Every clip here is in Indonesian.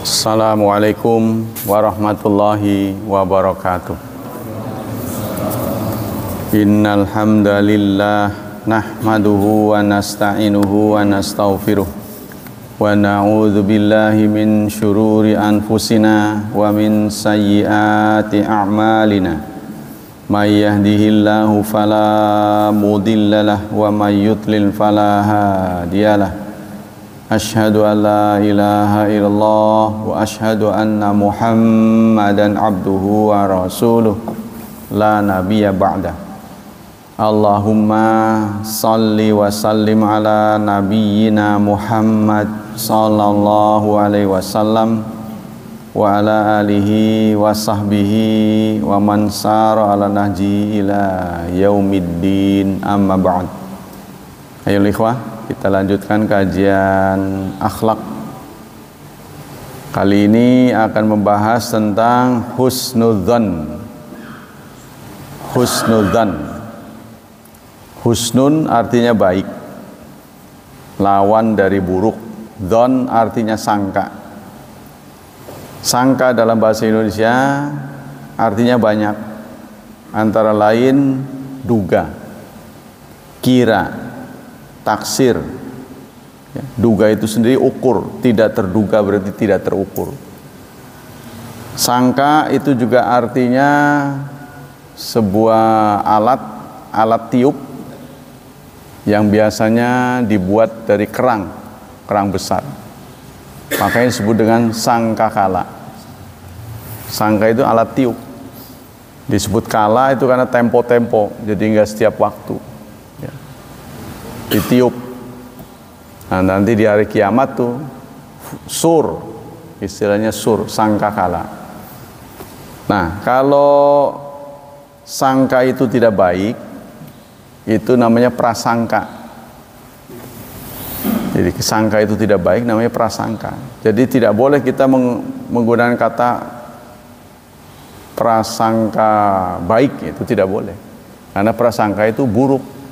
Assalamualaikum warahmatullahi wabarakatuh. Innal hamdalillah nahmaduhu wa nasta'inuhu wa nastaghfiruh wa na'udzu billahi min syururi anfusina wa min sayyiati a'malina. May yahdihillahu fala mudhillalah wa may yudlil fala hadiyalah. Asyhadu an la ilaha illallah wa asyhadu anna Muhammadan abduhu wa rasuluh la nabiyya ba'da. Allahumma salli wa sallim ala nabiyyina Muhammad sallallahu alaihi wasallam wa ala alihi wa sahbihi wa man sara ala nahji ila yaumiddin, amma ba'd. Ayo ikhwah, kita lanjutkan kajian akhlak. Kali ini akan membahas tentang husnudzan. Husnudzan. Husnun artinya baik, lawan dari buruk. Dzan artinya sangka. Sangka dalam bahasa Indonesia artinya banyak, antara lain duga, kira, taksir. Ya, duga itu sendiri ukur, tidak terduga berarti tidak terukur. Sangka itu juga artinya sebuah alat tiup yang biasanya dibuat dari kerang besar. Makanya disebut dengan sangkakala. Sangka itu alat tiup. Disebut kala itu karena tempo-tempo, jadi enggak setiap waktu. Ya. Ditiup. Nah, nanti di hari kiamat tuh sur, istilahnya sur, sangkakala. Nah, kalau sangka itu tidak baik, itu namanya prasangka. Jadi sangka itu tidak baik, namanya prasangka. Jadi tidak boleh kita menggunakan kata prasangka baik, itu tidak boleh. Karena prasangka itu buruk.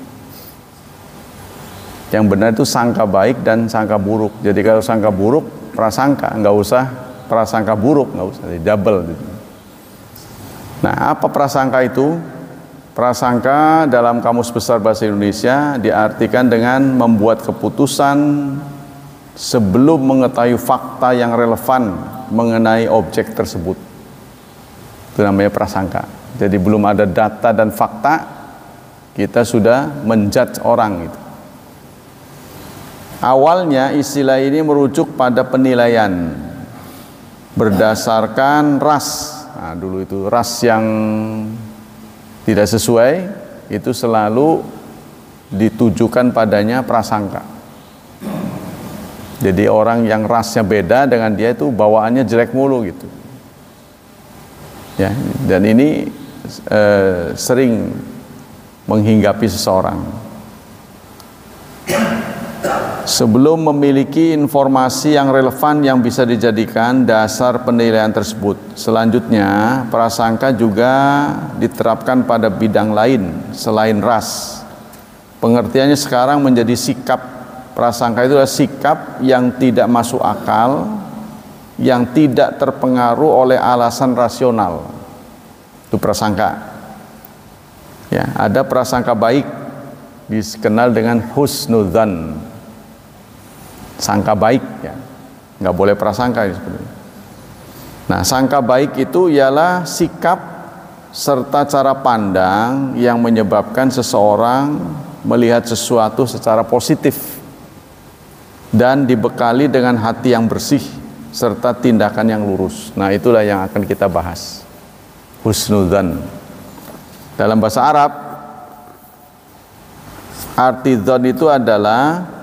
Yang benar itu sangka baik dan sangka buruk. Jadi kalau sangka buruk, prasangka, nggak usah prasangka buruk, nggak usah, double. Nah, apa prasangka itu? Prasangka dalam Kamus Besar Bahasa Indonesia diartikan dengan membuat keputusan sebelum mengetahui fakta yang relevan mengenai objek tersebut. Itu namanya prasangka. Jadi belum ada data dan fakta, kita sudah menjudge orang itu. Awalnya istilah ini merujuk pada penilaian berdasarkan ras. Nah, dulu itu ras yang tidak sesuai itu selalu ditujukan padanya prasangka. Jadi orang yang rasnya beda dengan dia itu bawaannya jelek mulu gitu. Ya, dan ini sering menghinggapi seseorang. Sebelum memiliki informasi yang relevan yang bisa dijadikan dasar penilaian tersebut. Selanjutnya, prasangka juga diterapkan pada bidang lain selain ras. Pengertiannya sekarang menjadi sikap. Prasangka itu adalah sikap yang tidak masuk akal, yang tidak terpengaruh oleh alasan rasional. Itu prasangka. Ya, ada prasangka baik, dikenal dengan husnudzan. Sangka baik, ya, nggak boleh prasangka sebenarnya. Nah, sangka baik itu ialah sikap serta cara pandang yang menyebabkan seseorang melihat sesuatu secara positif dan dibekali dengan hati yang bersih serta tindakan yang lurus. Nah, itulah yang akan kita bahas. Husnudzan. Dalam bahasa Arab, arti dzan itu adalah,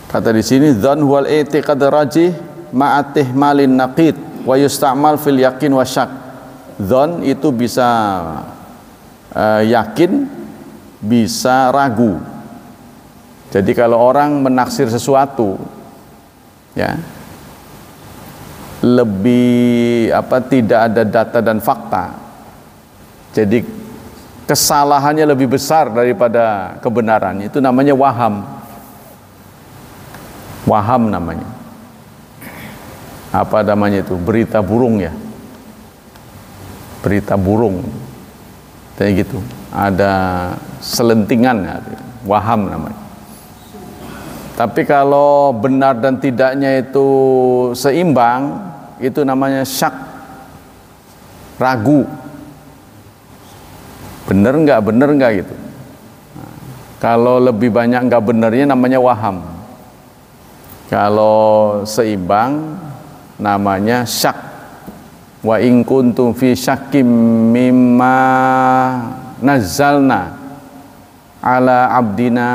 kata di sini, dzan wal i'tiqad rajih ma'atih malin naqid wa yusta'mal fil yakin wa syak. Dzan itu bisa yakin, bisa ragu. Jadi kalau orang menaksir sesuatu, ya, lebih tidak ada data dan fakta, jadi kesalahannya lebih besar daripada kebenaran, itu namanya waham. Waham namanya. apa namanya itu, berita burung ya, berita burung kayak gitu, ada selentingan ya, waham namanya. Tapi kalau benar dan tidaknya itu seimbang, itu namanya syak, ragu, bener nggak gitu. Nah, kalau lebih banyak nggak benernya namanya waham. Kalau seimbang namanya syak. Wa in kuntum fi syakkim mimma nazzalna ala abdina,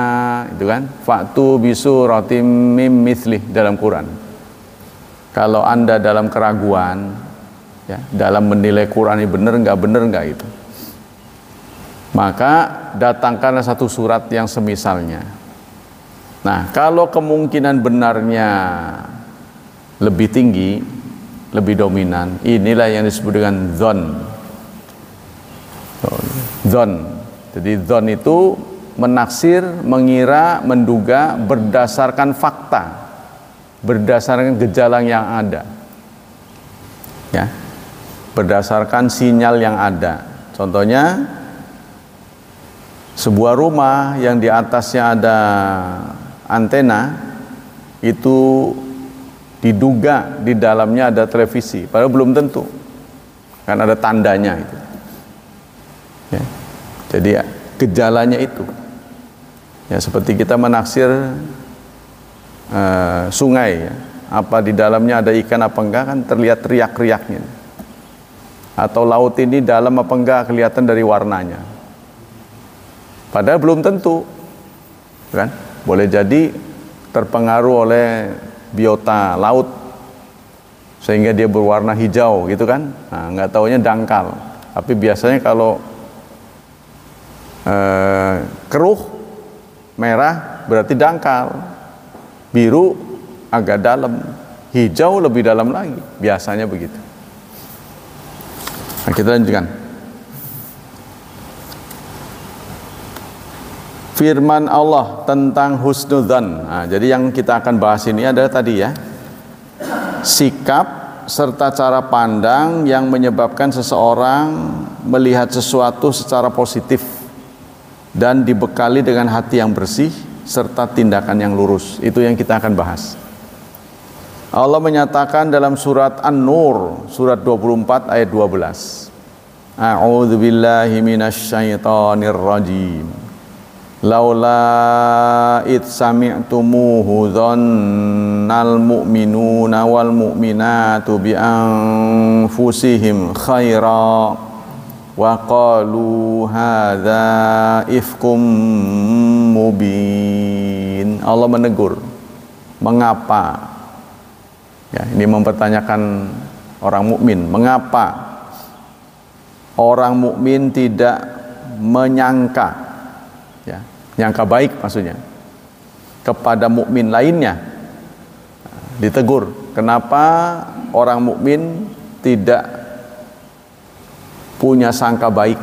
itu kan, fa'tu bisuratim mim mithlih dalam Quran. Kalau Anda dalam keraguan ya, dalam menilai Quran ini benar nggak gitu, maka datangkanlah satu surat yang semisalnya. Nah, kalau kemungkinan benarnya lebih tinggi, lebih dominan, inilah yang disebut dengan dzon. Dzon. Jadi dzon itu menaksir, mengira, menduga berdasarkan fakta, berdasarkan gejala yang ada, ya, berdasarkan sinyal yang ada. Contohnya, sebuah rumah yang di atasnya ada antena, itu diduga di dalamnya ada televisi, padahal belum tentu, kan ada tandanya itu. Ya. Jadi gejalanya itu. Ya, seperti kita menaksir sungai ya, apa di dalamnya ada ikan apa enggak, kan terlihat riak-riaknya. Atau laut ini dalam apa enggak kelihatan dari warnanya. Padahal belum tentu, kan? Boleh jadi terpengaruh oleh biota laut sehingga dia berwarna hijau gitu kan. Nah, nggak taunya dangkal. Tapi biasanya kalau keruh merah berarti dangkal, biru agak dalam, hijau lebih dalam lagi, biasanya begitu. Nah, kita lanjutkan. Firman Allah tentang husnudzan. Nah, jadi yang kita akan bahas ini adalah tadi ya, sikap serta cara pandang yang menyebabkan seseorang melihat sesuatu secara positif dan dibekali dengan hati yang bersih serta tindakan yang lurus. Itu yang kita akan bahas. Allah menyatakan dalam surat An-Nur, surat 24 ayat 12. A'udzu billahi minasyaitonir rajim. Laula id sami'tumuhu dhannal mu'minuna wal mu'minatu bi anfusihim khaira wa qalu hadza ifkum mubin. Allah menegur, mengapa? Ya, ini mempertanyakan orang mukmin, mengapa orang mukmin tidak menyangka, ya, nyangka baik maksudnya, kepada mukmin lainnya. Ditegur, kenapa orang mukmin tidak punya sangka baik,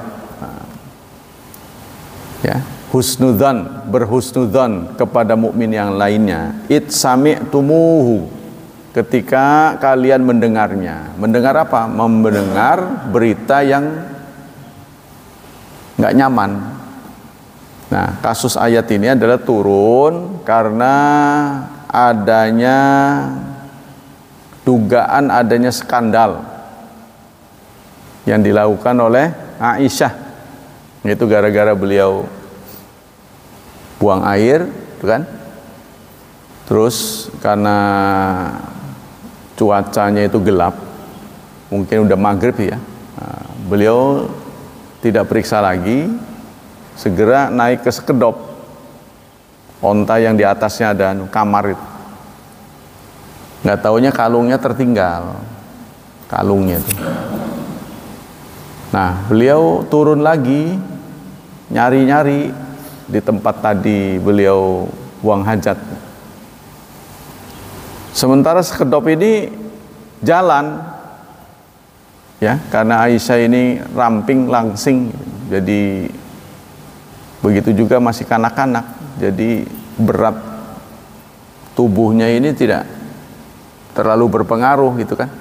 ya, husnudzan, berhusnudzan kepada mukmin yang lainnya. It sami'tumuhu, ketika kalian mendengarnya. Mendengar apa? Mendengar berita yang nggak nyaman. Nah, kasus ayat ini adalah turun karena adanya dugaan adanya skandal yang dilakukan oleh Aisyah, itu gara-gara beliau buang air, kan? Terus karena cuacanya itu gelap, mungkin udah maghrib ya, nah, beliau tidak periksa lagi, segera naik ke sekedop onta yang di atasnya ada kamar itu. Nggak taunya kalungnya tertinggal, kalungnya itu. Nah, beliau turun lagi, nyari-nyari di tempat tadi beliau buang hajat. Sementara sekedop ini jalan, ya, karena Aisyah ini ramping langsing, jadi begitu juga masih kanak-kanak, jadi berat tubuhnya ini tidak terlalu berpengaruh gitu kan.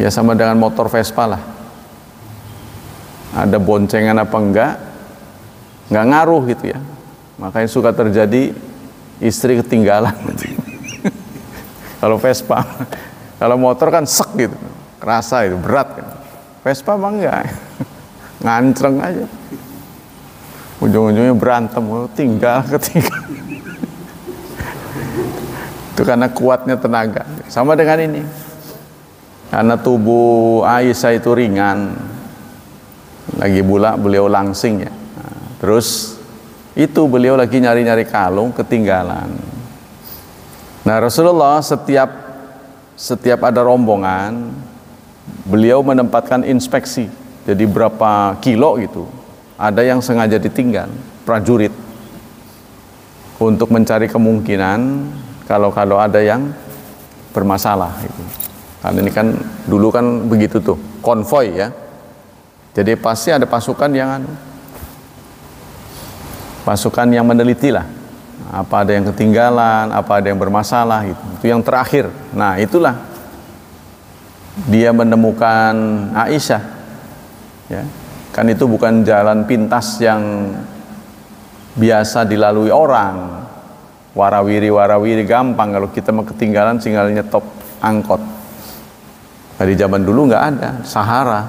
Ya sama dengan motor Vespa lah. Ada boncengan apa enggak ngaruh gitu ya. Makanya suka terjadi istri ketinggalan. Kalau Vespa, kalau motor kan sek gitu, kerasa itu berat kan. Vespa mah enggak, ngancreng aja. Ujung-ujungnya berantem, ketinggal. Itu karena kuatnya tenaga. Sama dengan ini. Karena tubuh Aisyah itu ringan. Lagi pula beliau langsing ya. Nah, terus itu beliau lagi nyari-nyari kalung ketinggalan. Nah, Rasulullah setiap ada rombongan, beliau menempatkan inspeksi. Jadi berapa kilo gitu. Ada yang sengaja ditinggal, prajurit, untuk mencari kemungkinan kalau ada yang bermasalah gitu. Karena ini kan dulu kan begitu tuh, konvoi ya. Jadi pasti ada pasukan yang meneliti lah. Apa ada yang ketinggalan, apa ada yang bermasalah gitu. Itu yang terakhir. Nah, itulah dia menemukan Aisyah. Ya. Kan itu bukan jalan pintas yang biasa dilalui orang. Warawiri gampang, kalau kita mau ketinggalan tinggal nyetop angkot. Di zaman dulu nggak ada, Sahara,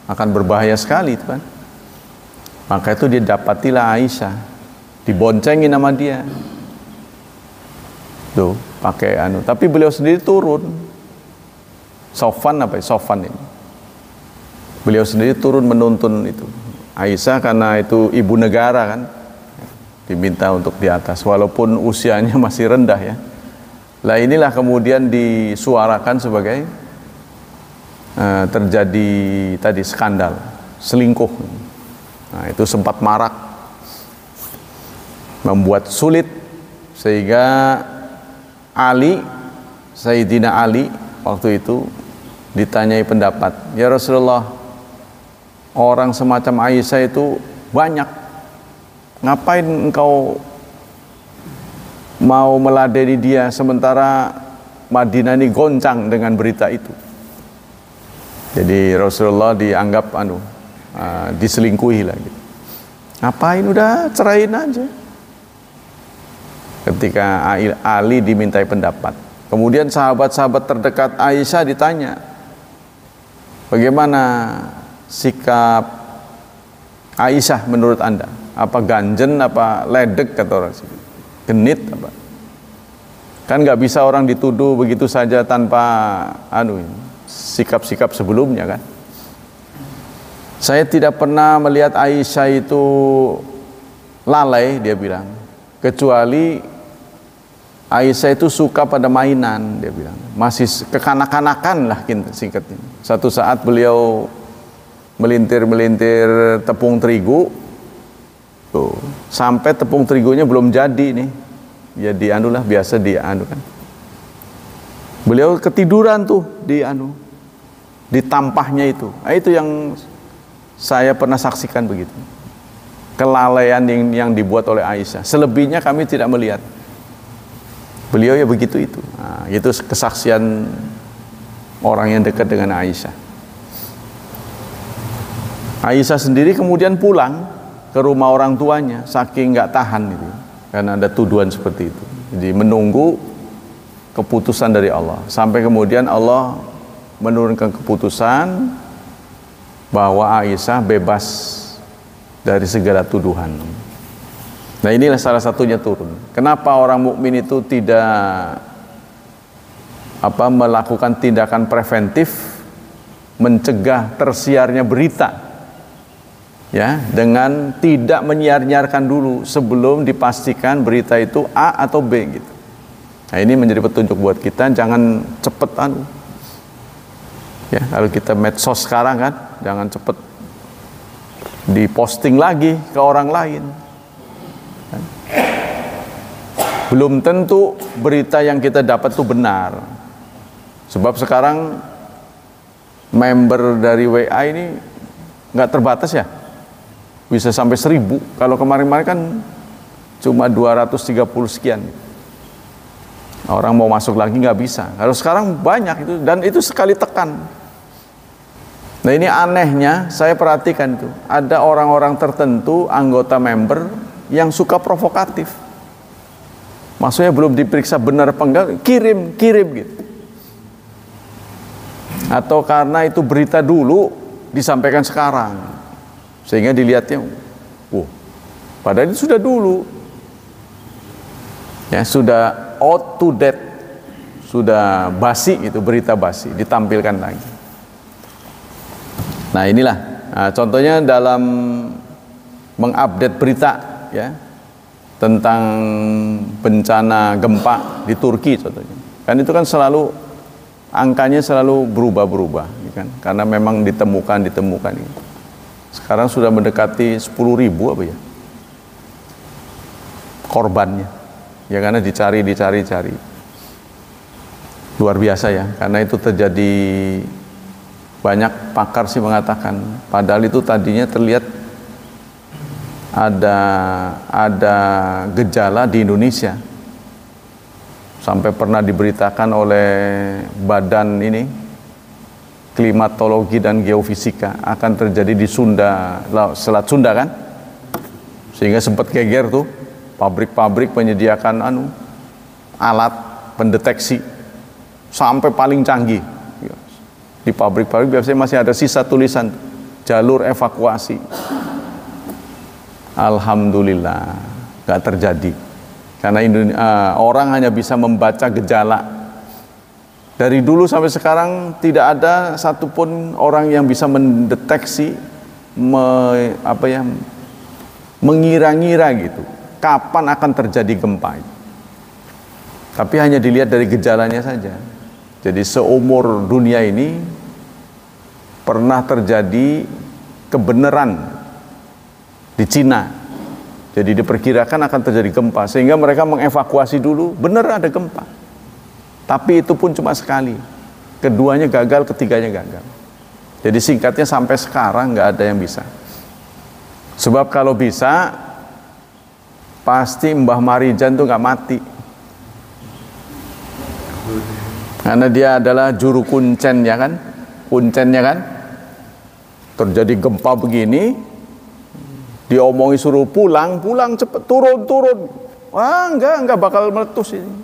akan berbahaya sekali itu kan. Maka itu dia dapatilah Aisyah, diboncengin sama dia. Tuh, pakai tapi beliau sendiri turun. Sofan ini. Beliau sendiri turun menuntun itu Aisyah, karena itu ibu negara kan, diminta untuk di atas walaupun usianya masih rendah ya. Lah inilah kemudian disuarakan sebagai terjadi tadi skandal selingkuh. Nah, itu sempat marak, membuat sulit sehingga Sayyidina Ali waktu itu ditanyai pendapat, ya Rasulullah, orang semacam Aisyah itu banyak, ngapain engkau mau meladeni dia sementara Madinah ini goncang dengan berita itu. Jadi Rasulullah dianggap diselingkuhi lagi. Ngapain, udah ceraiin aja. Ketika Ali dimintai pendapat, kemudian sahabat-sahabat terdekat Aisyah ditanya, bagaimana sikap Aisyah menurut Anda? Apa ganjen, apa ledek, kata orang sini, genit apa? Kan nggak bisa orang dituduh begitu saja tanpa sikap-sikap sebelumnya kan. Saya tidak pernah melihat Aisyah itu lalai, dia bilang, kecuali Aisyah itu suka pada mainan, dia bilang, masih kekanak-kanakan lah singkatnya. Satu saat beliau melintir tepung terigu, tuh, sampai tepung terigunya belum jadi nih, jadi biasa kan. Beliau ketiduran tuh di tampahnya itu. Nah, itu yang saya pernah saksikan begitu. Kelalaian yang dibuat oleh Aisyah. Selebihnya kami tidak melihat. Beliau ya begitu itu. Nah, itu kesaksian orang yang dekat dengan Aisyah. Aisyah sendiri kemudian pulang ke rumah orang tuanya, saking nggak tahan itu, karena ada tuduhan seperti itu. Jadi menunggu keputusan dari Allah, sampai kemudian Allah menurunkan keputusan bahwa Aisyah bebas dari segala tuduhan. Nah, inilah salah satunya turun. Kenapa orang mukmin itu tidak melakukan tindakan preventif mencegah tersiarnya berita, ya, dengan tidak menyiar-nyiarkan dulu sebelum dipastikan berita itu A atau B gitu. Nah, ini menjadi petunjuk buat kita, jangan cepet ya, kalau kita medsos sekarang kan, jangan cepet diposting lagi ke orang lain. Belum tentu berita yang kita dapat itu benar. Sebab sekarang member dari WA ini nggak terbatas ya, bisa sampai 1000. Kalau kemarin-kemarin kan cuma 230 sekian. Orang mau masuk lagi nggak bisa. Kalau sekarang banyak itu, dan itu sekali tekan. Nah ini anehnya, saya perhatikan itu, ada orang-orang tertentu, anggota member yang suka provokatif. Maksudnya belum diperiksa benar apa enggak, kirim gitu. Atau karena itu berita dulu disampaikan sekarang, sehingga dilihatnya, padahal itu sudah dulu, ya sudah out to date, sudah basi itu, berita basi ditampilkan lagi. Nah inilah, contohnya dalam mengupdate berita, ya, tentang bencana gempa di Turki contohnya, kan itu kan selalu angkanya selalu berubah-berubah, ya kan? Karena memang ditemukan. Sekarang sudah mendekati 10.000 apa ya korbannya, ya karena dicari. Luar biasa ya, karena itu terjadi, banyak pakar sih mengatakan, padahal itu tadinya terlihat ada gejala di Indonesia. Sampai pernah diberitakan oleh badan ini klimatologi dan geofisika akan terjadi di Sunda, Selat Sunda kan, sehingga sempat geger tuh pabrik-pabrik penyediakan alat pendeteksi sampai paling canggih. Di pabrik-pabrik biasanya masih ada sisa tulisan jalur evakuasi. Alhamdulillah nggak terjadi. Karena orang hanya bisa membaca gejala. Dari dulu sampai sekarang tidak ada satupun orang yang bisa mendeteksi, mengira-ngira gitu, kapan akan terjadi gempa. Tapi hanya dilihat dari gejalanya saja. Jadi seumur dunia ini pernah terjadi kebenaran di Cina. Jadi diperkirakan akan terjadi gempa, sehingga mereka mengevakuasi dulu, benar ada gempa. Tapi itu pun cuma sekali. Keduanya gagal, ketiganya gagal. Jadi singkatnya sampai sekarang nggak ada yang bisa. Sebab kalau bisa, pasti Mbah Marijan tuh nggak mati. Karena dia adalah juru kuncen, ya kan? Kuncennya kan? Terjadi gempa begini, diomongi suruh pulang cepet, turun. Wah, enggak bakal meletus ini.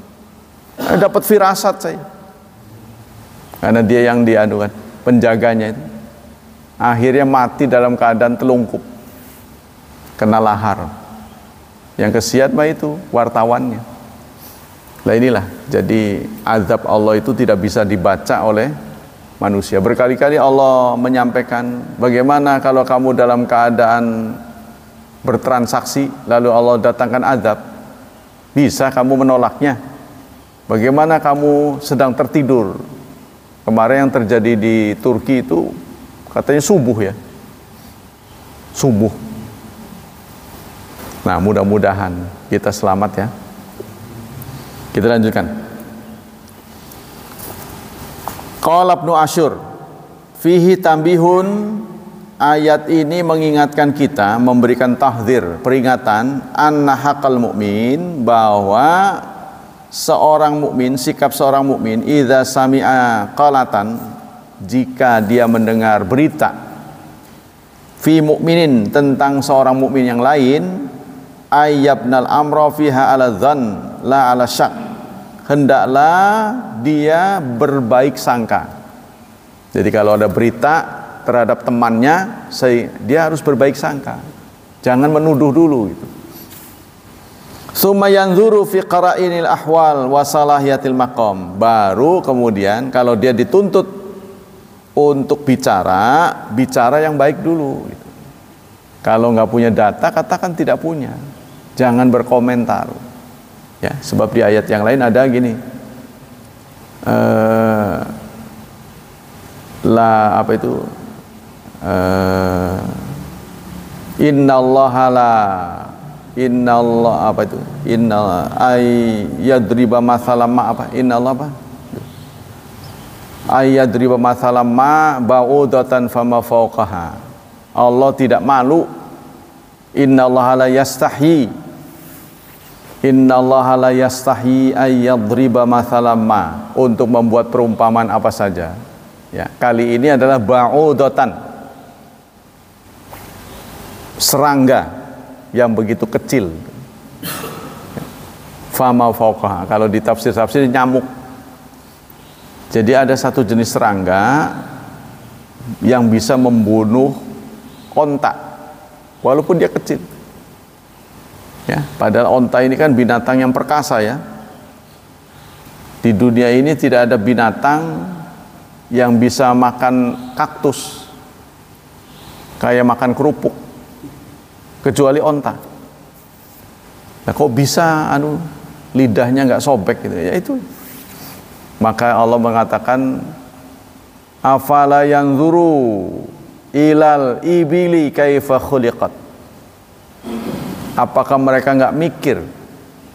Dapat firasat saya. Karena dia yang diadukan, penjaganya itu. Akhirnya mati dalam keadaan telungkup. Kena lahar. Yang kesiat mah itu wartawannya. Nah inilah, jadi azab Allah itu tidak bisa dibaca oleh manusia. Berkali-kali Allah menyampaikan, bagaimana kalau kamu dalam keadaan bertransaksi lalu Allah datangkan azab, bisa kamu menolaknya? Bagaimana kamu sedang tertidur? Kemarin yang terjadi di Turki itu katanya subuh ya, subuh. Nah mudah-mudahan kita selamat ya. Kita lanjutkan. Qala Ibnu Asyur fihi tambihun. Ayat ini mengingatkan kita, memberikan tahdzir, peringatan, anna haqqal mukmin, bahwa seorang mukmin, sikap seorang mukmin, idza sami'a qalatan, jika dia mendengar berita fi mukminin, tentang seorang mukmin yang lain, ayyabnal amra fiha ala dzan la ala syak, hendaklah dia berbaik sangka. Jadi kalau ada berita terhadap temannya, dia harus berbaik sangka, jangan menuduh dulu gitu. Summa yanzuru fi qara'inil ahwal wa salahiyatil maqam, baru kemudian kalau dia dituntut untuk bicara yang baik dulu gitu. Kalau nggak punya data, katakan tidak punya, jangan berkomentar ya. Sebab di ayat yang lain ada gini, innallah yadriba masalam ma ba'udatan fama fawqaha. Allah tidak malu, innallaha la yastahi Innallaha la yastahi ayyadriba mathalam ma, untuk membuat perumpamaan apa saja. Ya, kali ini adalah ba'udatan, serangga yang begitu kecil. Fama fauqaha, kalau di tafsir-tafsir nyamuk. Jadi ada satu jenis serangga yang bisa membunuh onta walaupun dia kecil. Ya, padahal onta ini kan binatang yang perkasa ya. Di dunia ini tidak ada binatang yang bisa makan kaktus kayak makan kerupuk kecuali onta. Nah, kok bisa lidahnya nggak sobek gitu ya, itu. Maka Allah mengatakan, afala yanzuru ilal ibili kaifa khuliqat. Apakah mereka nggak mikir?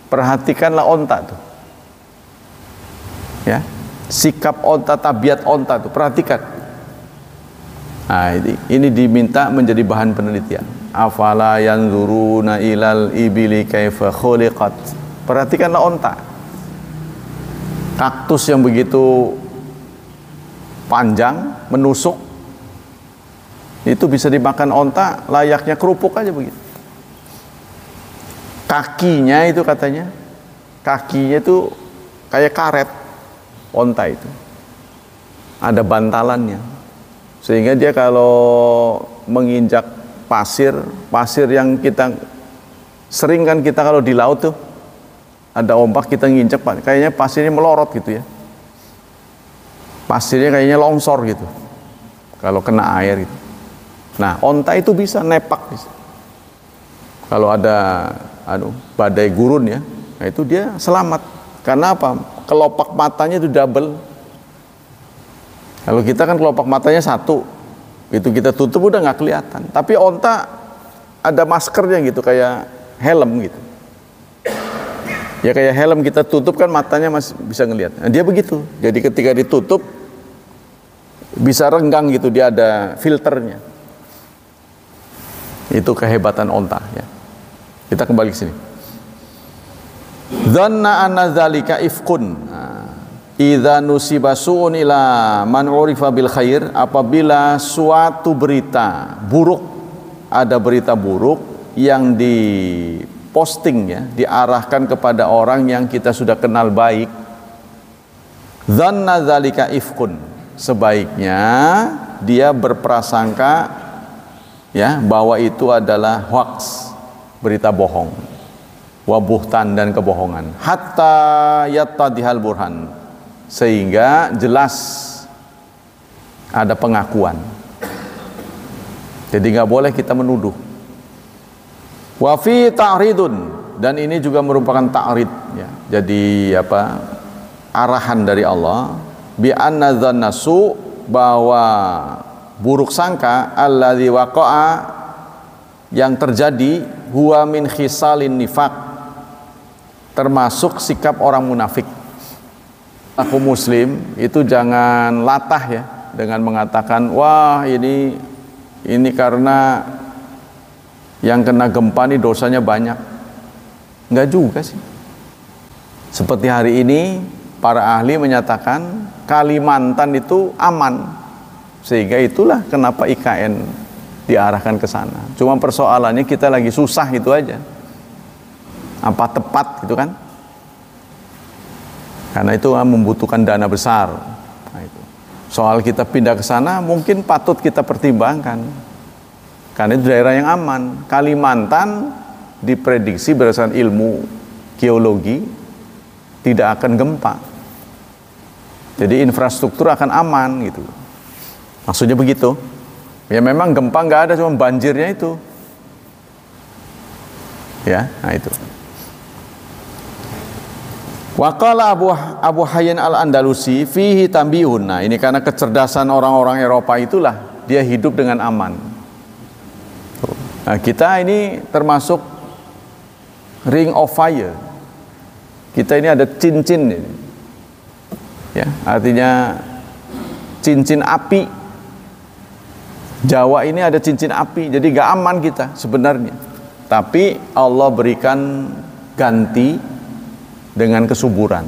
Perhatikanlah onta tuh. Ya, sikap onta, tabiat onta tuh, perhatikan. Nah, ini diminta menjadi bahan penelitian. Afala yanzuruna ilal ibili kaifa khuliqat. Perhatikanlah onta. Kaktus yang begitu panjang, menusuk, itu bisa dimakan onta layaknya kerupuk aja begitu. Kakinya itu katanya, kakinya itu kayak karet onta itu. Ada bantalannya. Sehingga dia kalau menginjak pasir yang kita sering kan kita kalau di laut tuh ada ombak kita nginjek, kayaknya pasirnya melorot gitu ya. Pasirnya kayaknya longsor gitu kalau kena air gitu. Nah, onta itu bisa nepak bisa. Kalau ada badai gurun ya, nah itu dia selamat. Karena apa? Kelopak matanya itu double. Kalau kita kan kelopak matanya satu, itu kita tutup udah nggak kelihatan. Tapi onta ada maskernya gitu, kayak helm gitu. Ya kayak helm kita tutup kan matanya masih bisa ngelihat. Nah, dia begitu. Jadi ketika ditutup bisa renggang gitu, dia ada filternya. Itu kehebatan onta ya. Kita kembali ke sini. Dhanna anna dzalika ifkun. Idza nusiba su'un ila man urifa bil khair, apabila suatu berita buruk, ada berita buruk yang diposting ya, diarahkan kepada orang yang kita sudah kenal baik, dzanna dzalika ifkun, sebaiknya dia berprasangka ya bahwa itu adalah hoax, berita bohong, wabuhtan dan kebohongan, hatta yattadihal burhan, sehingga jelas ada pengakuan. Jadi nggak boleh kita menuduh. Wa fi ta'ridun, dan ini juga merupakan ta'rid ya. Jadi arahan dari Allah bi anna dzanna su, bahwa buruk sangka alladzi waqa'a, yang terjadi, huwa min khisalin nifaq, termasuk sikap orang munafik. Aku muslim itu jangan latah ya dengan mengatakan wah ini karena yang kena gempa ini dosanya banyak. Enggak juga sih. Seperti hari ini para ahli menyatakan Kalimantan itu aman, sehingga itulah kenapa IKN diarahkan ke sana. Cuma persoalannya kita lagi susah itu aja. Apa tepat gitu kan? Karena itu membutuhkan dana besar. Nah, itu. Soal kita pindah ke sana mungkin patut kita pertimbangkan. Karena itu daerah yang aman. Kalimantan diprediksi berdasarkan ilmu geologi tidak akan gempa. Jadi infrastruktur akan aman gitu. Maksudnya begitu. Ya memang gempa nggak ada, cuma banjirnya itu. Ya, nah itu. Waqala Abu Hayyan al-Andalusi fihi tambihun. Nah, ini karena kecerdasan orang-orang Eropa itulah dia hidup dengan aman. Nah, kita ini termasuk ring of fire. Kita ini ada cincin ini. Ya, artinya cincin api. Jawa ini ada cincin api, jadi gak aman kita sebenarnya. Tapi Allah berikan ganti dengan kesuburan.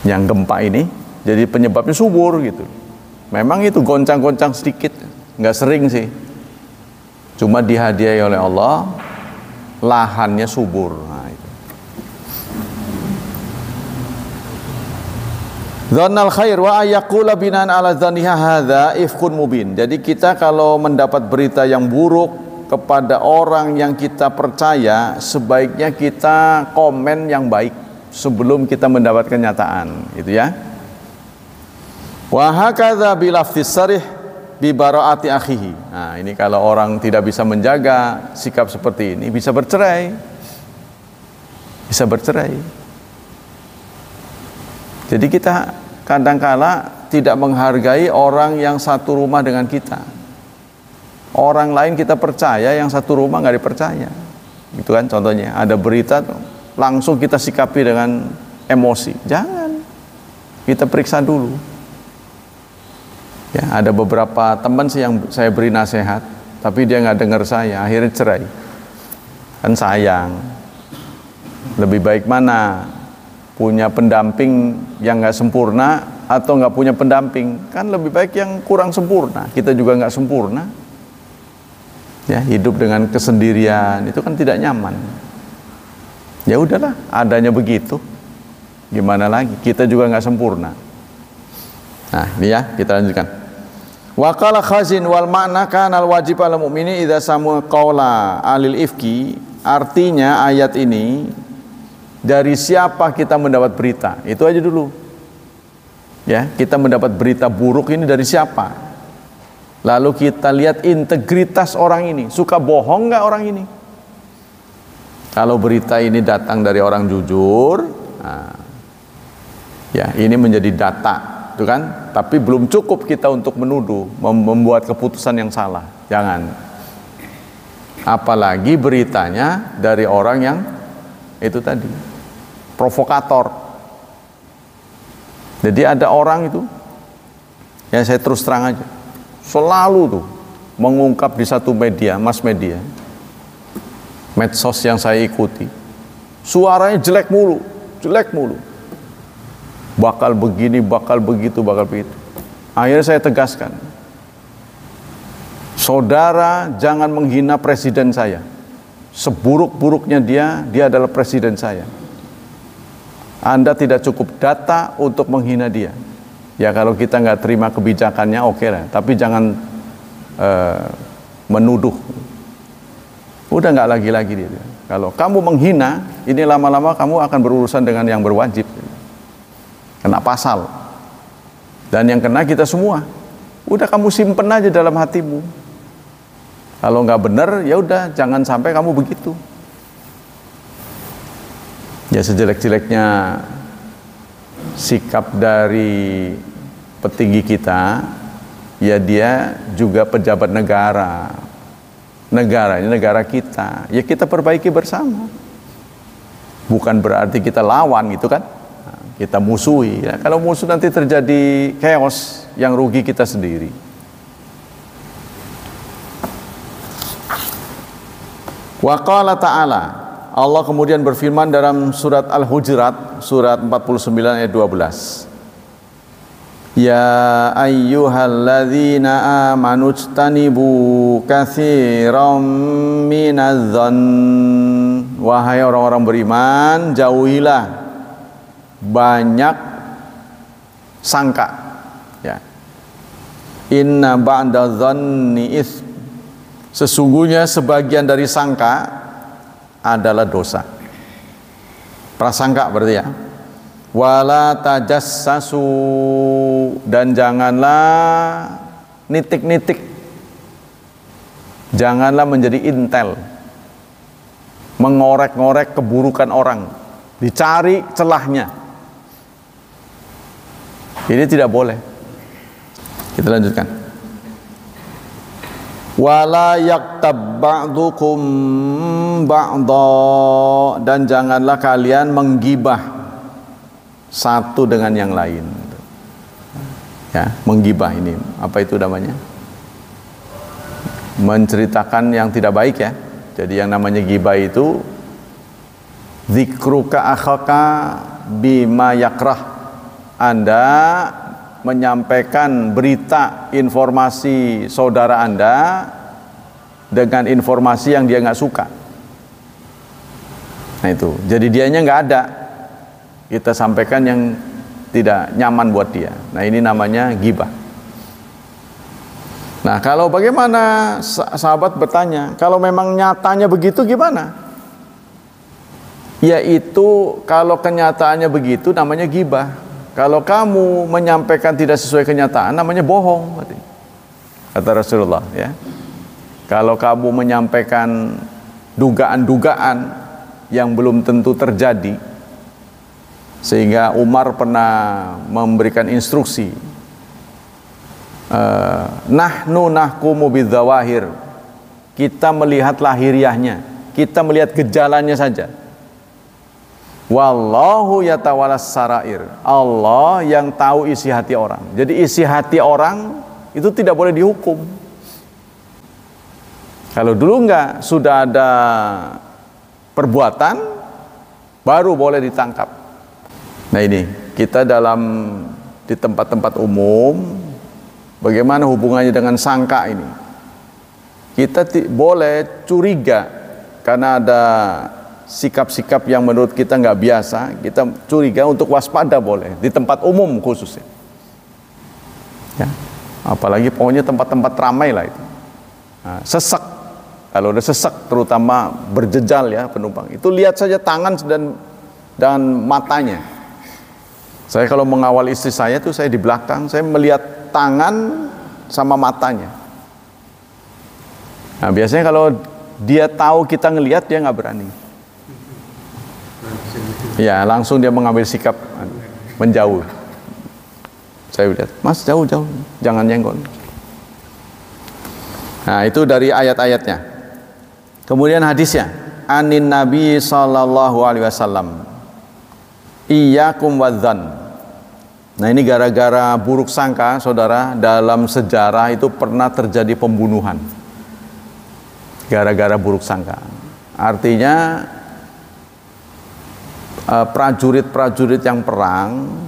Yang gempa ini jadi penyebabnya subur gitu. Memang itu goncang-goncang sedikit, nggak sering sih. Cuma dihadiahi oleh Allah, lahannya subur. Nah, itu. Dzannal khair wa ayaqula binan ala dzanniha hadza ifkun mubin. Jadi kita kalau mendapat berita yang buruk kepada orang yang kita percaya, sebaiknya kita komen yang baik sebelum kita mendapat kenyataan, gitu ya. Wa hakadza bilafdhis sarih bi bara'ati akhihi. Nah, ini kalau orang tidak bisa menjaga sikap seperti ini bisa bercerai. Bisa bercerai. Jadi kita kadangkala tidak menghargai orang yang satu rumah dengan kita. Orang lain kita percaya, yang satu rumah nggak dipercaya. Gitu kan contohnya, ada berita langsung kita sikapi dengan emosi. Jangan. Kita periksa dulu. Ya, ada beberapa teman sih yang saya beri nasihat, tapi dia nggak dengar saya, akhirnya cerai. Kan sayang. Lebih baik mana? Punya pendamping yang nggak sempurna atau nggak punya pendamping? Kan lebih baik yang kurang sempurna. Kita juga nggak sempurna. Ya, hidup dengan kesendirian itu kan tidak nyaman. Ya udahlah, adanya begitu. Gimana lagi? Kita juga nggak sempurna. Nah, ini ya, kita lanjutkan. Wa qala khazin wal ma'na kana al wajib al mu'mini idza samu qaula alil ifki. Artinya ayat ini, dari siapa kita mendapat berita? Itu aja dulu. Ya, kita mendapat berita buruk ini dari siapa? Lalu kita lihat integritas orang ini, suka bohong nggak orang ini? Kalau berita ini datang dari orang jujur, nah, ya ini menjadi data, itu kan? Tapi belum cukup kita untuk menuduh, membuat keputusan yang salah. Jangan. Apalagi beritanya dari orang yang itu tadi, provokator. Jadi ada orang itu, ya saya terus terang aja, selalu tuh mengungkap di satu media, mass media, medsos yang saya ikuti, suaranya jelek mulu, bakal begini, bakal begitu, bakal begitu. Akhirnya saya tegaskan, saudara jangan menghina presiden saya. Seburuk-buruknya dia adalah presiden saya. Anda tidak cukup data untuk menghina dia. Ya kalau kita nggak terima kebijakannya oke lah, tapi jangan menuduh. Udah nggak lagi dia. Kalau kamu menghina, ini lama-lama kamu akan berurusan dengan yang berwajib, kena pasal, dan yang kena kita semua. Udah kamu simpen aja dalam hatimu. Kalau nggak benar, ya udah jangan sampai kamu begitu. Ya sejelek-jeleknya sikap dari petinggi kita, ya dia juga pejabat negara. Negara ini negara kita, ya kita perbaiki bersama. Bukan berarti kita lawan gitu kan, kita musuhi. Ya, kalau musuh nanti terjadi chaos, yang rugi kita sendiri. Wa qala ta'ala, Allah kemudian berfirman dalam surat Al-Hujurat, surat 49 ayat 12. Ya ayyuhalladzina amanu ijtanibu katsiran minadh-dhann. Wahai orang-orang beriman, jauhilah banyak sangka. Ya. Inna ba'dadh-dhanni its. Sesungguhnya sebagian dari sangka adalah dosa. Prasangka berarti ya. Wala tajassasu, dan janganlah nitik-nitik, janganlah menjadi intel, mengorek-ngorek keburukan orang, dicari celahnya. Ini tidak boleh. Kita lanjutkan. Wala yaktab ba'dukum ba'da, dan janganlah kalian menggibah satu dengan yang lain. Ya, menggibah ini apa itu namanya? Menceritakan yang tidak baik ya. Jadi yang namanya gibah itu Dzikruka akhaka bima yakrah. Anda menyampaikan berita informasi saudara Anda dengan informasi yang dia nggak suka. Nah itu, jadi dianya nggak ada, kita sampaikan yang tidak nyaman buat dia. Nah ini namanya ghibah. Nah kalau bagaimana, sahabat bertanya, kalau memang nyatanya begitu gimana? Yaitu kalau kenyataannya begitu namanya ghibah. Kalau kamu menyampaikan tidak sesuai kenyataan namanya bohong, kata Rasulullah ya. Kalau kamu menyampaikan dugaan-dugaan yang belum tentu terjadi, sehingga Umar pernah memberikan instruksi, nahnu nahkumu bidzawahir, kita melihat lahiriahnya, kita melihat gejalanya saja. Wallahu yatawalas sarair, Allah yang tahu isi hati orang. Jadi isi hati orang itu tidak boleh dihukum. Kalau dulu enggak, sudah ada perbuatan baru boleh ditangkap. Nah ini kita di tempat-tempat umum, bagaimana hubungannya dengan sangka ini? Kita boleh curiga karena ada sikap-sikap yang menurut kita nggak biasa, kita curiga, untuk waspada boleh di tempat umum khususnya. Ya, apalagi pokoknya tempat-tempat ramai lah itu. Nah, sesak. Kalau udah sesak, terutama berjejal ya penumpang, itu lihat saja tangan dan matanya. Saya kalau mengawal istri saya tuh, saya di belakang, saya melihat tangan sama matanya. Nah biasanya kalau dia tahu kita ngelihat, dia nggak berani. Ya langsung dia mengambil sikap menjauh. Saya lihat, Mas jauh, jangan nyenggol. Nah itu dari ayat-ayatnya. Kemudian hadisnya, anin Nabi sallallahu alaihi wasallam, iyyakum wadzan. Nah ini gara-gara buruk sangka, saudara, dalam sejarah itu pernah terjadi pembunuhan gara-gara buruk sangka. Artinya prajurit-prajurit yang perang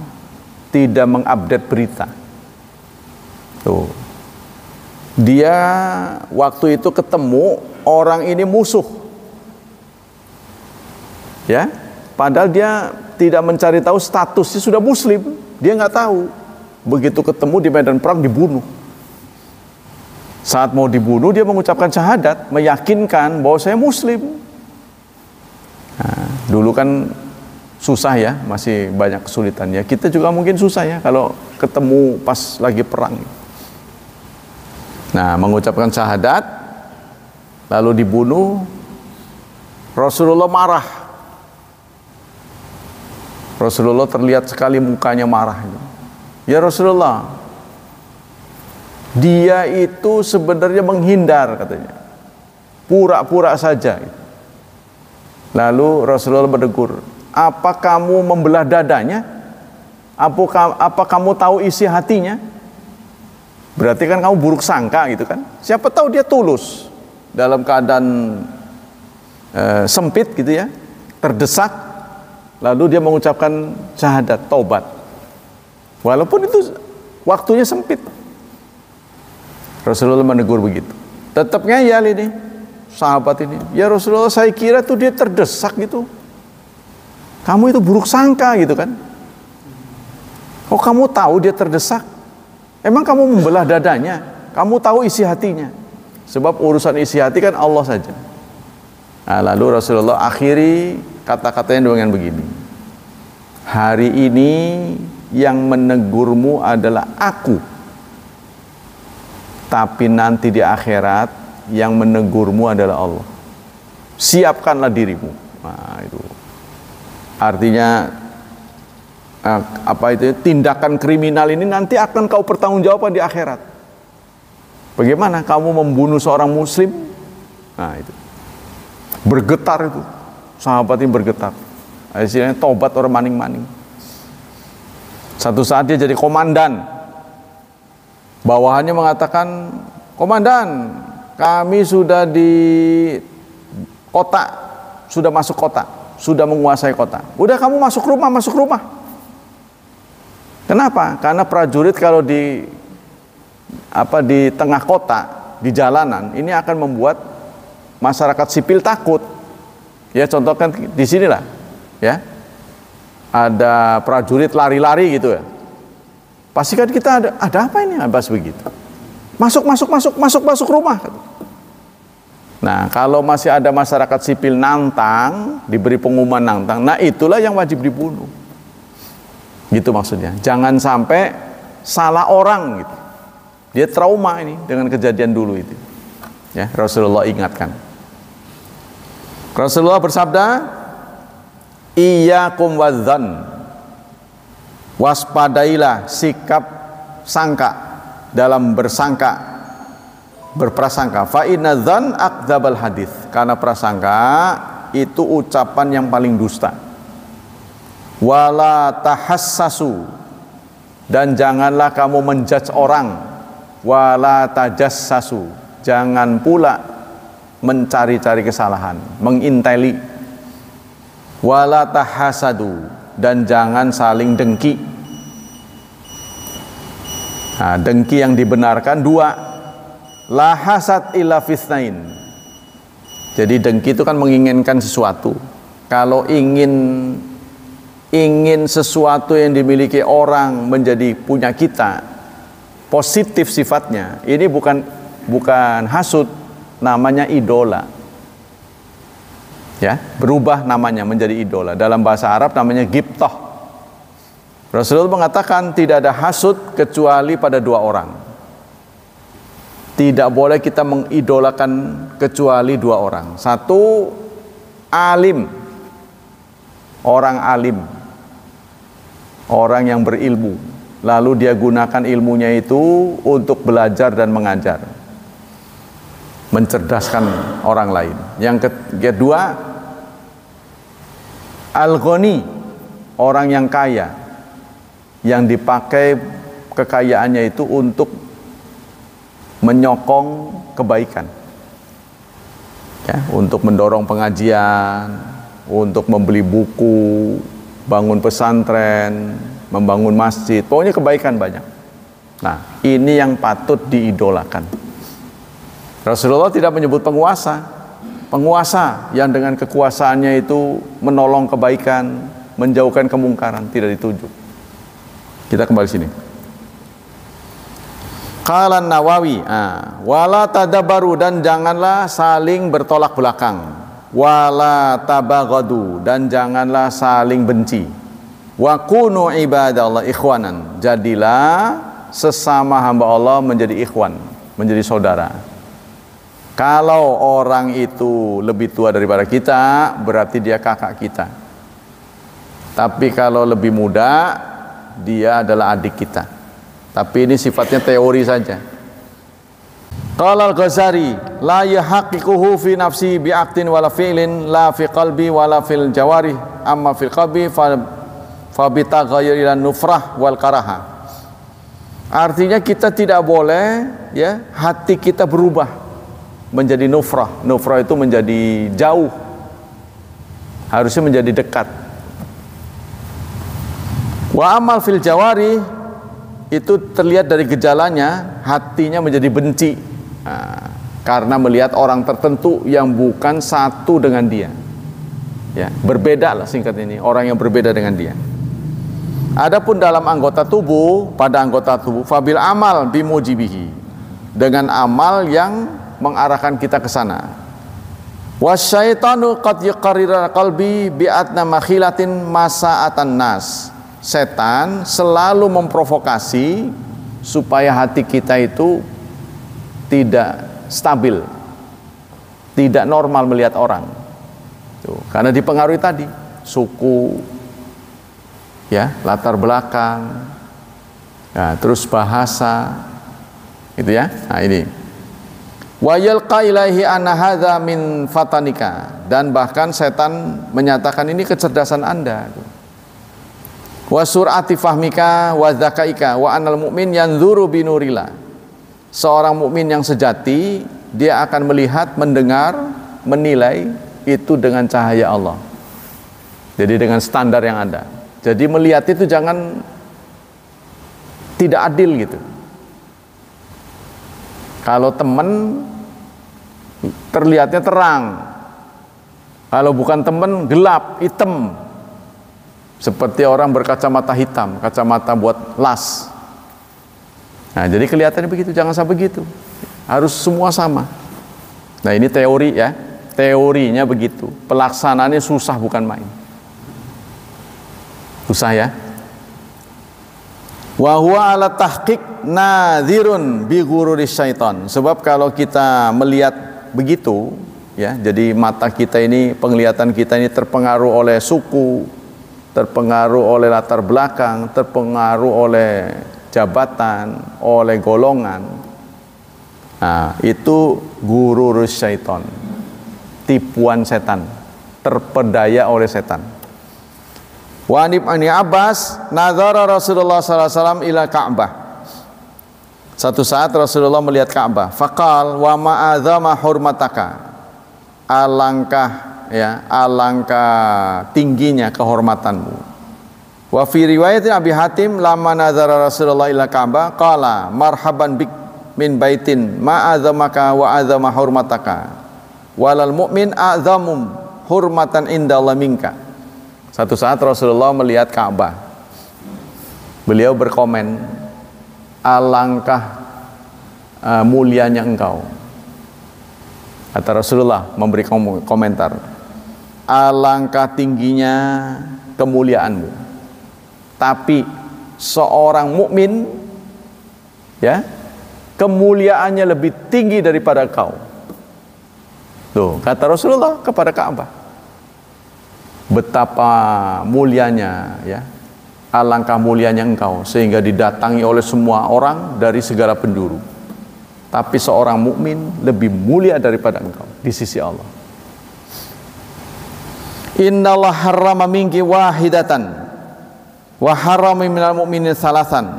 tidak mengupdate berita. Tuh. Dia waktu itu ketemu orang ini musuh, ya, padahal dia tidak mencari tahu statusnya sudah muslim, dia nggak tahu. Begitu ketemu di medan perang dibunuh. Saat mau dibunuh dia mengucapkan syahadat, meyakinkan bahwa saya muslim. Nah, dulu kan susah ya, masih banyak kesulitannya. Kita juga mungkin susah ya kalau ketemu pas lagi perang. Nah, mengucapkan syahadat lalu dibunuh. Rasulullah marah. Rasulullah terlihat sekali mukanya marah. Ya Rasulullah, dia itu sebenarnya menghindar katanya, pura-pura saja. Lalu Rasulullah menegur, apa kamu membelah dadanya? Apa kamu tahu isi hatinya? Berarti kan kamu buruk sangka gitu kan. Siapa tahu dia tulus dalam keadaan sempit gitu ya, terdesak, lalu dia mengucapkan syahadat, taubat, walaupun itu waktunya sempit. Rasulullah menegur begitu. Tetap ngeyel ini sahabat ini, ya Rasulullah, saya kira tuh dia terdesak gitu, kamu itu buruk sangka gitu kan. Kok kamu tahu dia terdesak? Emang kamu membelah dadanya? Kamu tahu isi hatinya? Sebab urusan isi hati kan Allah saja. Nah, lalu Rasulullah akhiri kata-katanya dengan begini, hari ini yang menegurmu adalah aku, tapi nanti di akhirat yang menegurmu adalah Allah. Siapkanlah dirimu. Nah, itu artinya tindakan kriminal ini nanti akan kau pertanggungjawabkan di akhirat. Bagaimana kamu membunuh seorang muslim? Nah itu bergetar, itu sahabat ini bergetar. Istilahnya tobat orang maning-maning. Satu saat dia jadi komandan, bawahannya mengatakan, komandan, kami sudah di kota, sudah masuk kota. sudah menguasai kota. Udah kamu masuk rumah, masuk rumah. Kenapa? Karena prajurit kalau di tengah kota, di jalanan, ini akan membuat masyarakat sipil takut. Ya, contoh kan di sinilah, ya. Ada prajurit lari-lari gitu ya. Pasti kan kita ada apa ini? Abas begitu. Masuk rumah. Nah, kalau masih ada masyarakat sipil nantang, diberi pengumuman nantang, nah itulah yang wajib dibunuh. Gitu maksudnya. Jangan sampai salah orang gitu. Dia trauma ini dengan kejadian dulu itu. Ya, Rasulullah ingatkan. Rasulullah bersabda, "Iyyakum wadzan." Waspadailah sikap sangka dalam berprasangka. Fa inna dzan akdzabal hadits. Karena prasangka itu ucapan yang paling dusta. Wala tahassasu, dan janganlah kamu menjudge orang. Wala tajassasu, jangan pula mencari-cari kesalahan, menginteli. Wala tahasadu, dan jangan saling dengki. Nah, dengki yang dibenarkan dua. La hasad illa fisnain. Jadi dengki itu kan menginginkan sesuatu. Kalau ingin sesuatu yang dimiliki orang menjadi punya kita, positif sifatnya, ini bukan hasud, namanya idola. Ya, berubah namanya menjadi idola. Dalam bahasa Arab namanya ghibthah. Rasulullah mengatakan tidak ada hasud kecuali pada dua orang. Tidak boleh kita mengidolakan kecuali dua orang. Satu, alim. Orang alim. Orang yang berilmu. Lalu dia gunakan ilmunya itu untuk belajar dan mengajar. Mencerdaskan orang lain. Yang kedua, al-ghani, orang yang kaya, yang dipakai kekayaannya itu untuk menyokong kebaikan, ya, untuk mendorong pengajian, untuk membeli buku, bangun pesantren, membangun masjid, pokoknya kebaikan banyak. Nah, ini yang patut diidolakan. Rasulullah tidak menyebut penguasa yang dengan kekuasaannya itu menolong kebaikan, menjauhkan kemungkaran, tidak dituju. Kita kembali sini. Qala Nawawi, wala tadabaru, dan janganlah saling bertolak belakang. Wala tabaghadu, dan janganlah saling benci. Wa kunu ibadallah ikhwanan, jadilah sesama hamba Allah menjadi ikhwan, menjadi saudara. Kalau orang itu lebih tua daripada kita, berarti dia kakak kita. Tapi kalau lebih muda, dia adalah adik kita. Tapi ini sifatnya teori saja. Qala al-Ghazali, la yahaqqiquhu fi nafsi bi'aqtin wala fi'lin, la fi qalbi wala fil jawarih, amma fil qalbi fa bitaghayyur ila nufrah wal karaha. Artinya kita tidak boleh, ya, hati kita berubah menjadi nufrah. Nufrah itu menjadi jauh, harusnya menjadi dekat. Wa amal fil jawari, itu terlihat dari gejalanya, hatinya menjadi benci, karena melihat orang tertentu yang bukan satu dengan dia, ya, berbeda lah singkat ini, orang yang berbeda dengan dia. Adapun dalam anggota tubuh, pada anggota tubuh, fabil amal bimujibihi, dengan amal yang mengarahkan kita ke sana. Wasyaitanu qad yaqarrira qalbi bi'atna makhilatin masa'atan nas. Setan selalu memprovokasi supaya hati kita itu tidak stabil, tidak normal melihat orang. Tuh, karena dipengaruhi tadi suku, ya, latar belakang, nah, terus bahasa, gitu ya. Nah, ini. Wa yalqa ilaihi anna hadza min fatanika, dan bahkan setan menyatakan ini kecerdasan Anda. Wa sur'ati fahmika wa dzakaika wa anal mu'min yanzuru binurillah. Seorang mukmin yang sejati, dia akan melihat, mendengar, menilai itu dengan cahaya Allah. Jadi dengan standar yang ada. Jadi melihat itu jangan tidak adil gitu. Kalau teman terlihatnya terang, kalau bukan teman gelap, hitam. Seperti orang berkacamata hitam, kacamata buat las. Nah, jadi kelihatannya begitu, jangan sampai begitu. Harus semua sama. Nah, ini teori ya. Teorinya begitu. Pelaksanaannya susah bukan main. Susah ya. Wa huwa ala tahqiq nadhirun bi ghururis syaitan. Sebab kalau kita melihat begitu ya, jadi mata kita ini, penglihatan kita ini terpengaruh oleh suku, terpengaruh oleh latar belakang, terpengaruh oleh jabatan, oleh golongan. Nah, itu gururus syaitan. Tipuan setan, terpedaya oleh setan. Wa ani Abbas nazara Rasulullah sallallahu alaihi wasallam ila Ka'bah. Satu saat Rasulullah melihat Ka'bah, faqal wa ma'adzama hurmataka. Alangkah tingginya kehormatanmu. Wa fi riwayat Abi Hatim lamma nazara Rasulullah ila Ka'bah qala marhaban bik min baitin ma'adzamaka wa adzama hurmataka. Walal mu'min a'zamum hurmatan indallahi minka. Satu saat Rasulullah melihat Ka'bah. Beliau berkomen, alangkah mulianya engkau. Kata Rasulullah memberi komentar, alangkah tingginya kemuliaanmu. Tapi seorang mukmin ya, kemuliaannya lebih tinggi daripada kau. Tuh, kata Rasulullah kepada Ka'bah. Betapa mulianya ya, alangkah mulianya engkau sehingga didatangi oleh semua orang dari segala penjuru. Tapi seorang mukmin lebih mulia daripada engkau di sisi Allah. Innallaha harrama minki wahidatan wa harrama minal mu'minin salasan.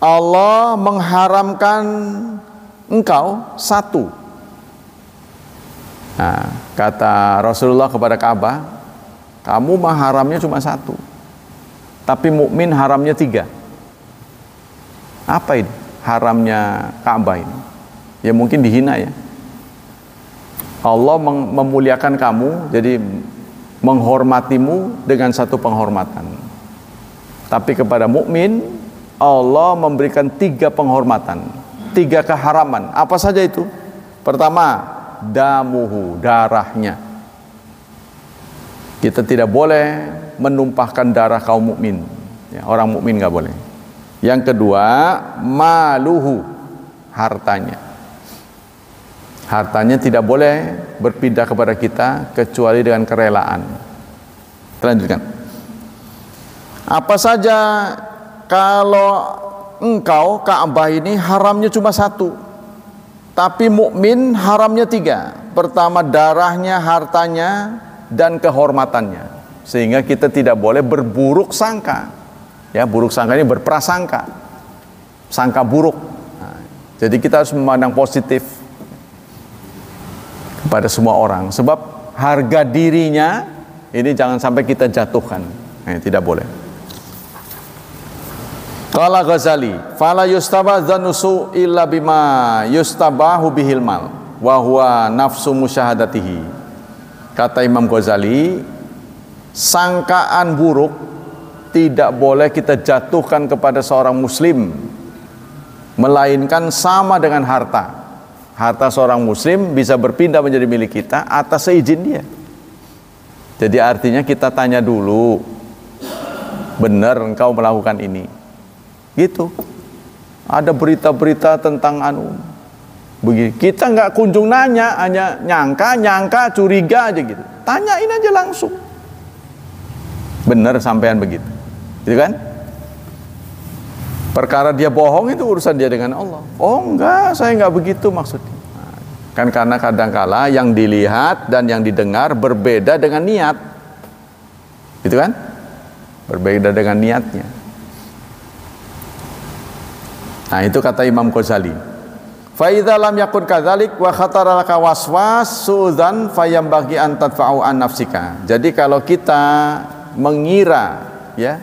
Allah mengharamkan engkau satu. Nah, kata Rasulullah kepada Ka'bah, kamu mah haramnya cuma satu, tapi mukmin haramnya 3. Apa ini haramnya Ka'bah ini? Ya mungkin dihina ya. Allah memuliakan kamu, jadi menghormatimu dengan satu penghormatan. Tapi kepada mukmin Allah memberikan 3 penghormatan, 3 keharaman. Apa saja itu? Pertama, damuhu, darahnya. Kita tidak boleh menumpahkan darah kaum mukmin. Ya, orang mukmin nggak boleh. Yang kedua, maluhu, hartanya. Hartanya tidak boleh berpindah kepada kita kecuali dengan kerelaan. Lanjutkan. Apa saja kalau engkau Ka'bah ini haramnya cuma satu, tapi mukmin haramnya 3. Pertama darahnya, hartanya, dan kehormatannya. Sehingga kita tidak boleh berburuk sangka. Ya, buruk sangka ini berprasangka. Sangka buruk. Nah, jadi kita harus memandang positif kepada semua orang. Sebab harga dirinya ini jangan sampai kita jatuhkan. Nah, tidak boleh. Qala Ghazali, fala yustabadzannusu illa bima yustabahu bihil mal wa huwa nafsu musyahadatihi. Kata Imam Ghazali, sangkaan buruk tidak boleh kita jatuhkan kepada seorang muslim, melainkan sama dengan harta. Harta seorang muslim bisa berpindah menjadi milik kita atas seizin dia. Jadi artinya kita tanya dulu, benar engkau melakukan ini? Gitu. Ada berita-berita tentang begini. Kita nggak kunjung nanya, hanya nyangka, curiga aja gitu. Tanyain aja langsung. Benar sampean begitu, gitu kan? Perkara dia bohong itu urusan dia dengan Allah. Oh enggak, saya nggak begitu maksudnya. Kan karena kadangkala yang dilihat dan yang didengar berbeda dengan niat, gitu kan? Berbeda dengan niatnya. Nah itu kata Imam Ghazali. Fa idza lam yakun kadzalik wa khatara laka waswas su'dzan fayambaghi an tadfa'u an nafsika. Jadi kalau kita mengira, ya,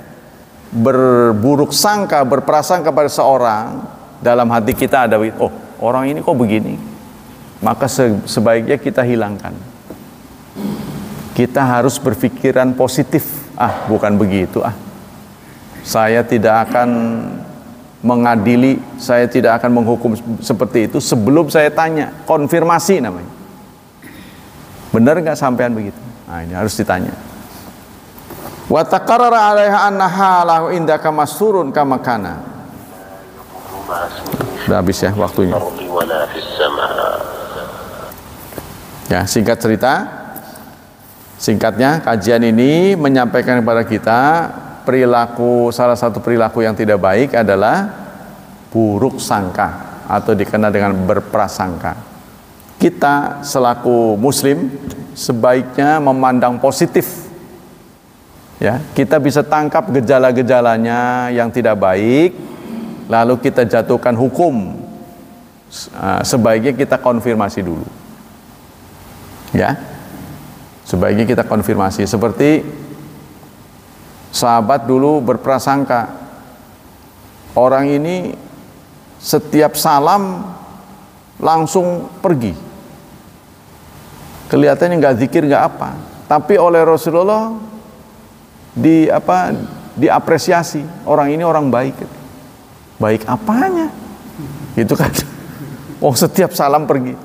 berburuk sangka, berprasangka pada seorang, dalam hati kita ada, oh, orang ini kok begini, maka sebaiknya kita hilangkan. Kita harus berpikiran positif. Bukan begitu, saya tidak akan mengadili, saya tidak akan menghukum seperti itu sebelum saya tanya, konfirmasi namanya. Benar nggak sampean begitu? Ini harus ditanya. Wa taqarrara 'alaiha annaha lahu indaka masurun kama kana. Sudah habis ya waktunya. Ya, singkat cerita, singkatnya kajian ini menyampaikan kepada kita salah satu perilaku yang tidak baik adalah buruk sangka atau dikenal dengan berprasangka. Kita selaku muslim sebaiknya memandang positif. Ya, kita bisa tangkap gejala-gejalanya yang tidak baik, lalu kita jatuhkan hukum. Sebaiknya kita konfirmasi dulu. Ya. Sebaiknya kita konfirmasi, seperti sahabat dulu berprasangka, orang ini setiap salam langsung pergi, kelihatannya nggak zikir nggak apa, tapi oleh Rasulullah diapresiasi, orang ini orang baik. Baik apanya? Gitu kan? Setiap salam pergi.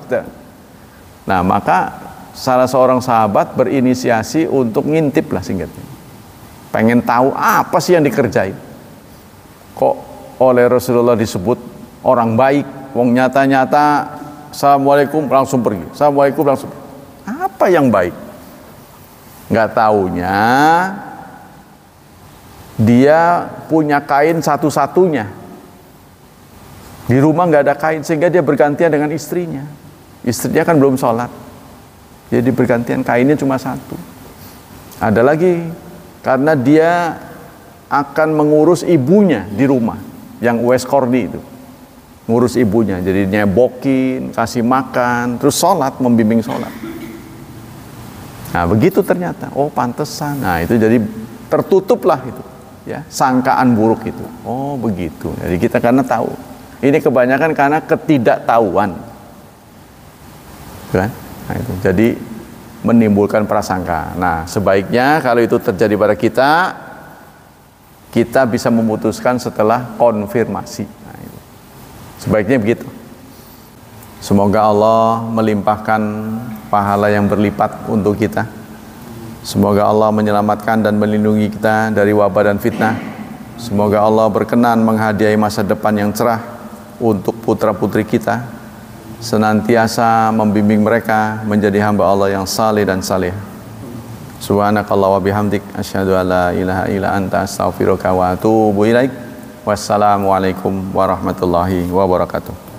Nah, maka salah seorang sahabat berinisiasi untuk ngintip lah singkatnya. Pengen tahu apa sih yang dikerjain. Kok oleh Rasulullah disebut orang baik, wong nyata-nyata assalamualaikum langsung pergi, assalamualaikum langsung pergi. Apa yang baik? Nggak taunya dia punya kain satu-satunya. Di rumah nggak ada kain, sehingga dia bergantian dengan istrinya. Istrinya kan belum sholat, jadi bergantian, kainnya cuma satu. Ada lagi, karena dia akan mengurus ibunya di rumah, yang Uwais Qarni itu, ngurus ibunya, jadi nyebokin, kasih makan, terus sholat, membimbing sholat. Nah begitu ternyata, pantesan. Nah itu jadi tertutuplah itu, ya, sangkaan buruk itu. Begitu. Jadi kita karena tahu, ini kebanyakan karena ketidaktahuan, kan? Nah, itu jadi menimbulkan prasangka. Nah, sebaiknya kalau itu terjadi pada kita bisa memutuskan setelah konfirmasi. Nah, itu. Sebaiknya begitu. Semoga Allah melimpahkan pahala yang berlipat untuk kita. Semoga Allah menyelamatkan dan melindungi kita dari wabah dan fitnah. Semoga Allah berkenan menghadiahi masa depan yang cerah untuk putra-putri kita, senantiasa membimbing mereka menjadi hamba Allah yang saleh dan saleh. Subhanakallah wa bihamdik asyhadu an la ilaha illa anta astaghfiruka wa atubu ilaik. Wassalamualaikum warahmatullahi wabarakatuh.